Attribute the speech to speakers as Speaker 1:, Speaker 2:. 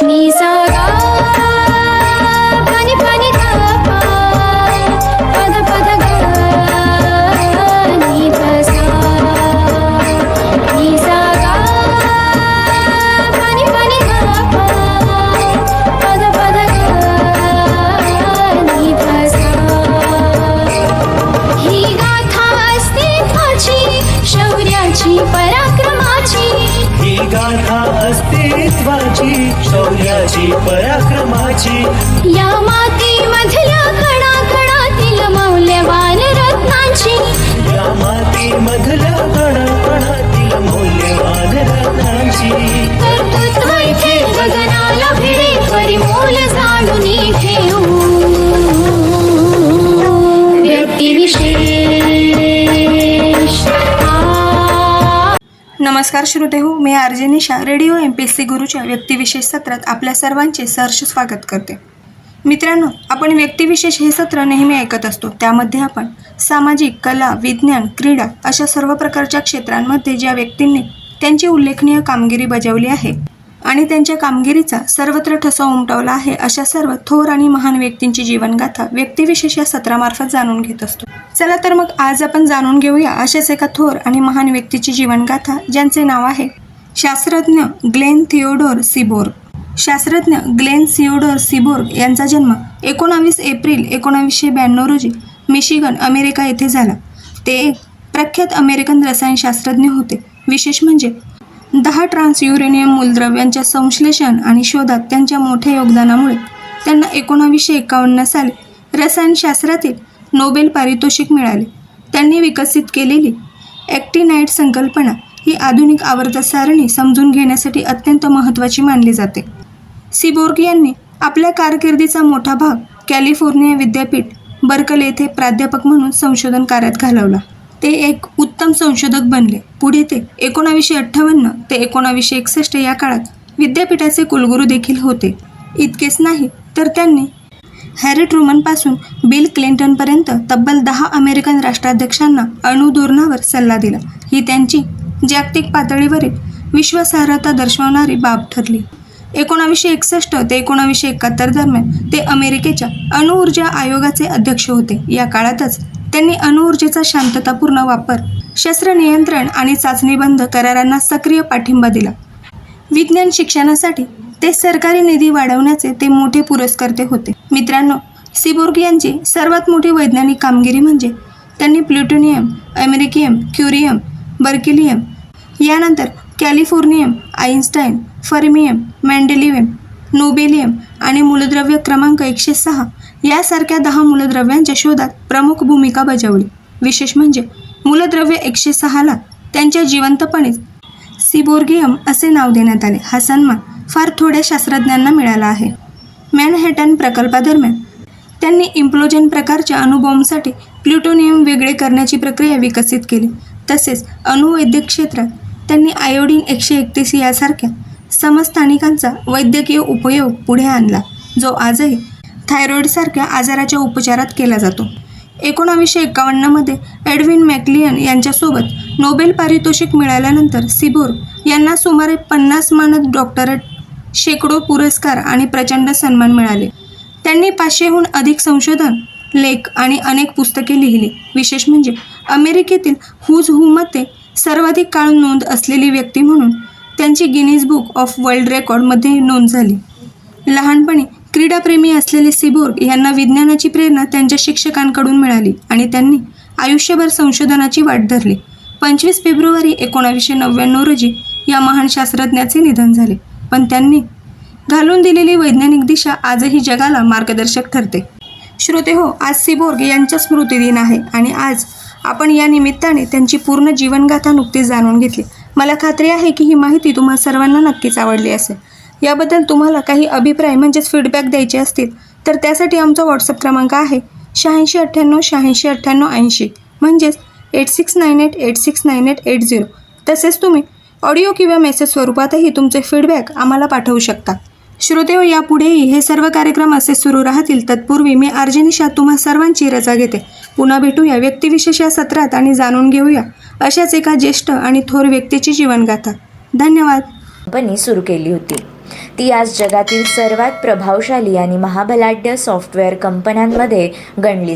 Speaker 1: नि सा गा पनि पनि धा पा पद पद गा नि ध सा नि सा गा पनि पनि धा पा पद पद गा नि ध सा ही गाथा अस्तित्वाची शौर्याची पराक्रमाची
Speaker 2: ही गाथा अस्तित्वाची शौर्याची पराक्रमाची
Speaker 1: या मातीमधल्या कणाकणातील मौल्यवान रत्नांची
Speaker 2: या मातीमधल्या कणाकणातील मौल्यवान रत्नांची
Speaker 1: कर्तृत्व इथे गगनाला भिडे परिमोल जाणून ठेवू व्यक्तिविशेष
Speaker 3: नमस्कार श्रोते हो, मी आरजे निशा रेडिओ MPSC गुरुच्या व्यक्तिविशेष सत्रात आपल्या सर्वांचे सहर्ष स्वागत करते. मित्रांनो, आपण व्यक्तिविशेष हे सत्र नेहमी ऐकत असतो. त्यामध्ये आपण सामाजिक, कला, विज्ञान, क्रीडा अशा सर्व प्रकारच्या क्षेत्रांमध्ये ज्या व्यक्तींनी त्यांची उल्लेखनीय कामगिरी बजावली आहे आणि त्यांच्या कामगिरीचा सर्वत्र ठसा उमटवला आहे अशा सर्व थोर आणि महान व्यक्तींची जीवनगाथा व्यक्तिविशेष या सत्रामार्फत जाणून घेत असतो. चला तर मग आज आपण जाणून घेऊया अशाच एका थोर आणि महान व्यक्तीची जीवनगाथा, ज्यांचे नाव आहे शास्त्रज्ञ ग्लेन थिओडोर सीबोर्ग. शास्त्रज्ञ ग्लेन थिओडोर सीबोर्ग यांचा जन्म 19 एप्रिल 1992 रोजी मिशिगन, अमेरिका येथे झाला. ते एक प्रख्यात अमेरिकन रसायनशास्त्रज्ञ होते. विशेष म्हणजे 10 ट्रान्स युरेनियम मूलद्रव्यांच्या संश्लेषण आणि शोधात त्यांच्या मोठ्या योगदानामुळे त्यांना 1951 साली रसायनशास्त्रातील नोबेल पारितोषिक मिळाले. त्यांनी विकसित केलेली ॲक्टिनाइड संकल्पना ही आधुनिक आवर्त सारणी समजून घेण्यासाठी अत्यंत महत्त्वाची मानली जाते. सीबोर्ग यांनी आपल्या कारकिर्दीचा मोठा भाग कॅलिफोर्निया विद्यापीठ बर्कले येथे प्राध्यापक म्हणून संशोधन कार्यात घालवला. ते एक उत्तम संशोधक बनले. पुढे ते 1958 ते 1961 या काळात विद्यापीठाचे कुलगुरू देखील होते. इतकेच नाही तर त्यांनी हॅरी ट्रुमनपासून बिल क्लिंटनपर्यंत तब्बल 10 अमेरिकन राष्ट्राध्यक्षांना अणु धोरणावर सल्ला दिला. ही त्यांची जागतिक पातळीवरील विश्वासार्हता दर्शवणारी बाब ठरली. 1961 ते 1971 दरम्यान ते अमेरिकेच्या अणुऊर्जा आयोगाचे अध्यक्ष होते. या काळातच त्यांनी अणुऊर्जेचा शांततापूर्ण वापर, शस्त्र नियंत्रण आणि चाचणी बंद करारांना सक्रिय पाठिंबा दिला. विज्ञान शिक्षणासाठी ते सरकारी निधी वाढवण्याचे ते मोठे पुरस्कर्ते होते. मित्रांनो, सीबोर्ग यांची सर्वात मोठी वैज्ञानिक कामगिरी म्हणजे त्यांनी प्लुटोनियम, अमेरिकियम, क्युरियम, बर्किलियम, यानंतर कॅलिफोर्नियम, आइन्स्टाईन, फर्मियम, मेंडेलियम, नोबेलियम आणि मूलद्रव्य क्रमांक 106 यासारख्या 10 मूलद्रव्यांच्या शोधात प्रमुख भूमिका बजावली. विशेष म्हणजे मूलद्रव्य 106ला त्यांच्या जिवंतपणेच सीबोर्गियम असे नाव देण्यात आले. हा सन्मान फार थोड्या शास्त्रज्ञांना मिळाला आहे. मॅनहॅटन प्रकल्पादरम्यान त्यांनी इम्प्लोजन प्रकारच्या अणुबॉम्बसाठी प्लुटोनियम वेगळे करण्याची प्रक्रिया विकसित केली. तसेच अणुवैद्यक क्षेत्रात त्यांनी आयोडीन 131 यासारख्या समस्थानिकांचा वैद्यकीय उपयोग पुढे आणला, जो आजही थायरॉईडसारख्या आजाराच्या उपचारात केला जातो. 1951 मध्ये एडविन मॅकलियन यांच्यासोबत नोबेल पारितोषिक मिळाल्यानंतर सीबोर्ग यांना सुमारे 50 मानद डॉक्टरेट, शेकडो पुरस्कार आणि प्रचंड सन्मान मिळाले. त्यांनी 500हून अधिक संशोधन, लेख आणि अनेक पुस्तके लिहिली. विशेष म्हणजे अमेरिकेतील हुज हूमध्ये सर्वाधिक काळ नोंद असलेली व्यक्ती म्हणून त्यांची गिनीज बुक ऑफ वर्ल्ड रेकॉर्डमध्ये नोंद झाली. लहानपणी क्रीडाप्रेमी असलेले सीबोर्ग यांना विज्ञानाची प्रेरणा त्यांच्या शिक्षकांकडून मिळाली आणि त्यांनी आयुष्यभर संशोधनाची वाट धरली. 25 फेब्रुवारी 1999 रोजी या महान शास्त्रज्ञाचे निधन झाले. पण त्यांनी घालून दिलेली वैज्ञानिक दिशा आजही जगाला मार्गदर्शक ठरते. श्रोते हो, आज सीबोर्ग यांचा स्मृतिदिन आहे आणि आज आपण या निमित्ताने त्यांची पूर्ण जीवनगाथा नुकतीच जाणून घेतली. मला खात्री आहे की ही माहिती तुम्हा सर्वांना नक्कीच आवडली असेल. याबद्दल तुम्हाला काही अभिप्राय म्हणजेच फीडबॅक द्यायचे असतील तर त्यासाठी आमचा व्हॉट्सअप क्रमांक आहे 8698 म्हणजेच 8698869880. तसेच तुम्ही ऑडिओ किंवा मेसेज स्वरूपातही तुमचे फीडबॅक आम्हाला पाठवू शकता. श्रोतेहो, यापुढेही हे सर्व कार्यक्रम असे सुरू राहतील. तत्पूर्वी मी आरजे निशा तुम्हा सर्वांची रजा घेते. पुन्हा भेटूया व्यक्तिविशेष या सत्रात आणि जाणून घेऊया अशाच एका ज्येष्ठ आणि थोर व्यक्तीची जीवनगाथा. धन्यवाद.
Speaker 4: कंपनी सुरू केली होती. ती आज जगातील सर्वात प्रभावशाली आणि महाबलाढ्य सॉफ्टवेअर कंपन्यांमध्ये गणली